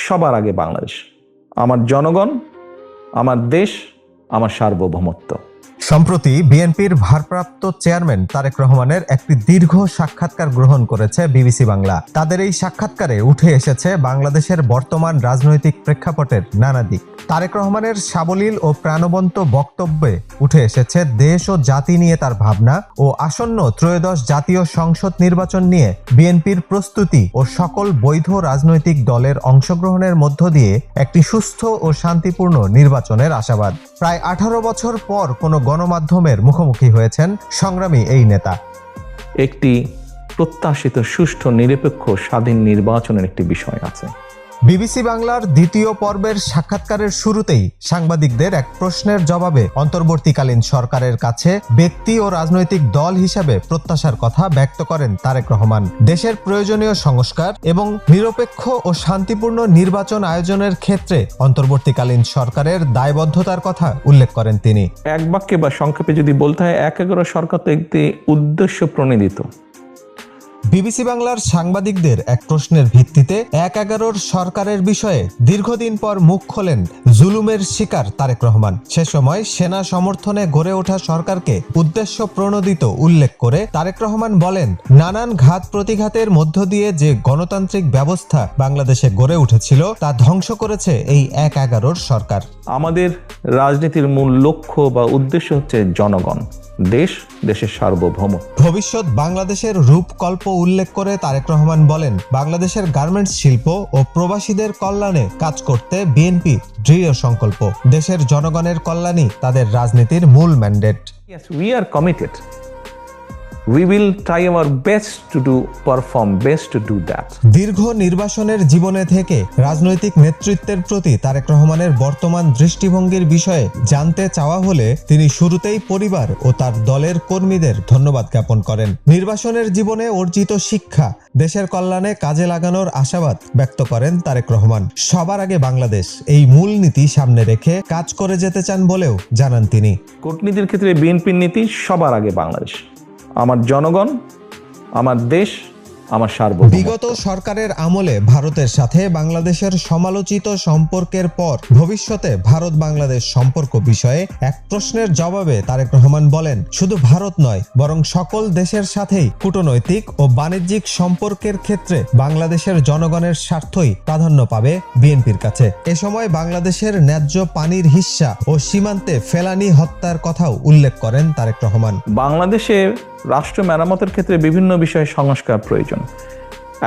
সবার আগে বাংলাদেশ, আমার জনগণ, আমার দেশ, আমার সার্বভৌমত্ব। সম্প্রতি বিএনপির ভারপ্রাপ্ত চেয়ারম্যান তারেক রহমানের একটি দীর্ঘ সাক্ষাৎকার গ্রহণ করেছে বিবিসি বাংলা। তাদের এই সাক্ষাৎকারে উঠে এসেছে বাংলাদেশের বর্তমান রাজনৈতিক প্রেক্ষাপটের নানা দিক। তারেক রহমানের সাবলীল ও প্রাণবন্ত বক্তব্যে উঠে এসেছে দেশ ও জাতি নিয়ে তার ভাবনা ও আসন্ন ত্রয়োদশ জাতীয় সংসদ নির্বাচন নিয়ে বিএনপির প্রস্তুতি ও সকল বৈধ রাজনৈতিক দলের অংশগ্রহণের মধ্য দিয়ে একটি সুস্থ ও শান্তিপূর্ণ নির্বাচনের আশাবাদ। প্রায় 18 বছর পর কোনো গণমাধ্যমের মুখোমুখি হয়েছেন সংগ্রামী এই নেতা। একটি প্রত্যাশিত সুষ্ঠু নিরপেক্ষ স্বাধীন নির্বাচনের একটি বিষয় আছে। বিবিসি বাংলার দ্বিতীয় পর্বের সাক্ষাৎকারের শুরুতেই সাংবাদিকদের এক প্রশ্নের জবাবে অন্তর্বর্তীকালীন সরকারের কাছে ব্যক্তি ও রাজনৈতিক দল হিসেবে প্রত্যাশার কথা ব্যক্ত করেন তারেক রহমান। দেশের প্রয়োজনীয় সংস্কার এবং নিরপেক্ষ ও শান্তিপূর্ণ নির্বাচন আয়োজনের ক্ষেত্রে অন্তর্বর্তীকালীন সরকারের দায়বদ্ধতার কথা উল্লেখ করেন তিনি। এক বাক্যে বা সংক্ষেপে যদি বলতে হয়, ১/১১ সরকার তো একটি উদ্দেশ্য প্রণোদিত। বিবিসি বাংলার সাংবাদিকদের এক প্রশ্নের ভিত্তিতে ১/১১ সরকারের বিষয়ে দীর্ঘদিন পর মুখ খোলেন জুলুমের শিকার তারেক রহমান। সে সময় সেনা সমর্থনে গড়ে ওঠা সরকারকে উদ্দেশ্য প্রণোদিত উল্লেখ করে তারেক রহমান বলেন, নানান ঘাত প্রতিঘাতের মধ্য দিয়ে যে গণতান্ত্রিক ব্যবস্থা বাংলাদেশে গড়ে উঠেছিল তা ধ্বংস করেছে এই ১/১১ সরকার। আমাদের রাজনীতির মূল লক্ষ্য বা উদ্দেশ্য হচ্ছে জনগণ, দেশ, দেশের সার্বভৌম। ভবিষ্যৎ বাংলাদেশের রূপকল্প উল্লেখ করে তারেক রহমান বলেন, বাংলাদেশের গার্মেন্টস শিল্প ও প্রবাসীদের কল্যাণে কাজ করতে বিএনপি দৃঢ় সংকল্প। দেশের জনগণের কল্যাণই তাদের রাজনীতির মূল mandate. Yes, we are committed. We will try our best to do that. দীর্ঘ নির্বাসনের জীবনে থেকে রাজনৈতিক নেতৃত্বের প্রতি তারেক রহমানের বর্তমান দৃষ্টিভঙ্গির বিষয়ে জানতে চাওয়া হলে তিনি শুরুতেই পরিবার ও তার দলের কর্মীদের ধন্যবাদ জ্ঞাপন করেন। নির্বাসনের জীবনে অর্জিত শিক্ষা দেশের কল্যাণে কাজে লাগানোর আশাবাদ ব্যক্ত করেন তারেক রহমান। সবার আগে বাংলাদেশ এই মূল নীতি সামনে রেখে কাজ করে যেতে চান বলেও জানান তিনি। কূটনীতির ক্ষেত্রে বিএনপির নীতি সবার আগে বাংলাদেশ, আমার জনগণ, আমার দেশ, আমার সার্বভৌমত্ব। বিগত সরকারের আমলে ভারতের সাথে বাংলাদেশের সমালোচিত সম্পর্কের পর ভবিষ্যতে ভারত বাংলাদেশ সম্পর্ক বিষয়ে এক প্রশ্নের জবাবে তারেক রহমান বলেন, শুধু ভারত নয় বরং সকল দেশের সাথেই কূটনৈতিক ও বাণিজ্যিক সম্পর্কের ক্ষেত্রে বাংলাদেশের জনগণের স্বার্থই প্রাধান্য পাবে বিএনপির কাছে। এ সময় বাংলাদেশের ন্যায্য পানির হিস্সা ও সীমান্তে ফেলানি হত্যার কথাও উল্লেখ করেন তারেক রহমান। বাংলাদেশে রাষ্ট্র মেরামতের ক্ষেত্রে বিভিন্ন বিষয়ে সংস্কার প্রয়োজন।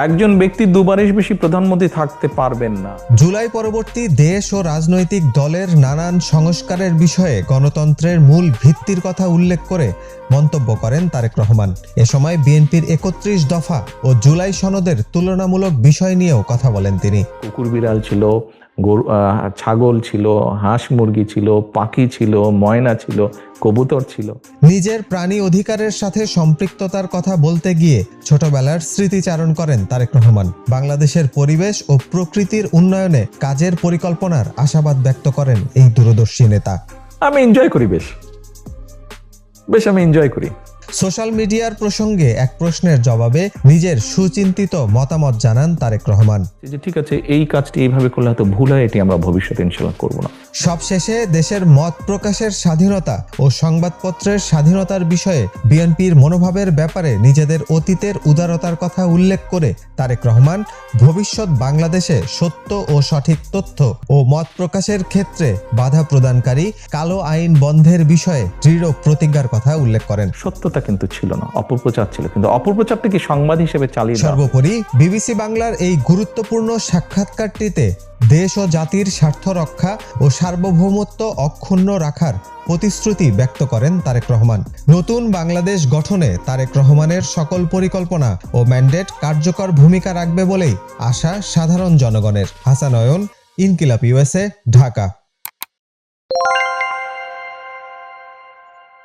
একজন ব্যক্তি দুবারের বেশি প্রধানমন্ত্রী থাকতে পারবেন না। জুলাই পরবর্তী দেশ ও রাজনৈতিক দলের নানান সংস্কারের বিষয়ে গণতন্ত্রের মূল ভিত্তির কথা উল্লেখ করে মন্তব্য করেন তারেক রহমান। এ সময় বিএনপির ৩১ দফা ও জুলাই সনদের তুলনামূলক বিষয় নিয়েও কথা বলেন তিনি। কুকুর বিড়াল ছিল, ছাগল ছিল, হাঁস মুরগি ছিল, পাখি ছিল, ময়না ছিল, কবুতর ছিল। নিজের প্রাণী অধিকারের সাথে সম্পৃক্ততার কথা বলতে গিয়ে ছোটবেলার স্মৃতিচারণ করেন তারেক রহমান। বাংলাদেশের পরিবেশ ও প্রকৃতির উন্নয়নে কাজের পরিকল্পনার আশাবাদ ব্যক্ত করেন এই দূরদর্শী নেতা। আমি এনজয় করি, বেশ আমি এনজয় করি। সোশ্যাল মিডিয়ার প্রসঙ্গে এক প্রশ্নের জবাবে নিজের সুচিন্তিত মতামত জানান তারেক রহমান। ঠিক আছে, এই কাজটি এইভাবে করলে হয়তো ভুল হয়, এটি আমরা ভবিষ্যতে ইনশাআল্লাহ করব না। সবশেষে দেশের মত প্রকাশের স্বাধীনতা ও সংবাদপত্রের স্বাধীনতার বিষয়ে বিএনপির মনোভাবের ব্যাপারে নিজেদের অতীতের উদারতার কথা উল্লেখ করে তারেক রহমান ভবিষ্যৎ বাংলাদেশে সত্য ও সঠিক তথ্য ও মত প্রকাশের ক্ষেত্রে বাধা প্রদানকারী কালো আইন বন্ধের বিষয়ে দৃঢ় প্রতিজ্ঞার কথা উল্লেখ করেন। সত্যতা কিন্তু ছিল না, অপপ্রচার ছিল, কিন্তু অপপ্রচারটা কি সংবাদ হিসেবে চালিয়ে। সর্বোপরি বিবিসি বাংলার এই গুরুত্বপূর্ণ সাক্ষাৎকারটিতে দেশ ও জাতির স্বার্থ রক্ষা ও সার্বভৌমত্ব অক্ষুণ্ণ রাখার প্রতিশ্রুতি ব্যক্ত করেন তারেক রহমান। নতুন বাংলাদেশ গঠনে তারেক রহমানের সকল পরিকল্পনা ও ম্যান্ডেট কার্যকর ভূমিকা রাখবে বলেই আশা সাধারণ জনগণের। হাসান অয়ন, ইনকিলাব USA, ঢাকা।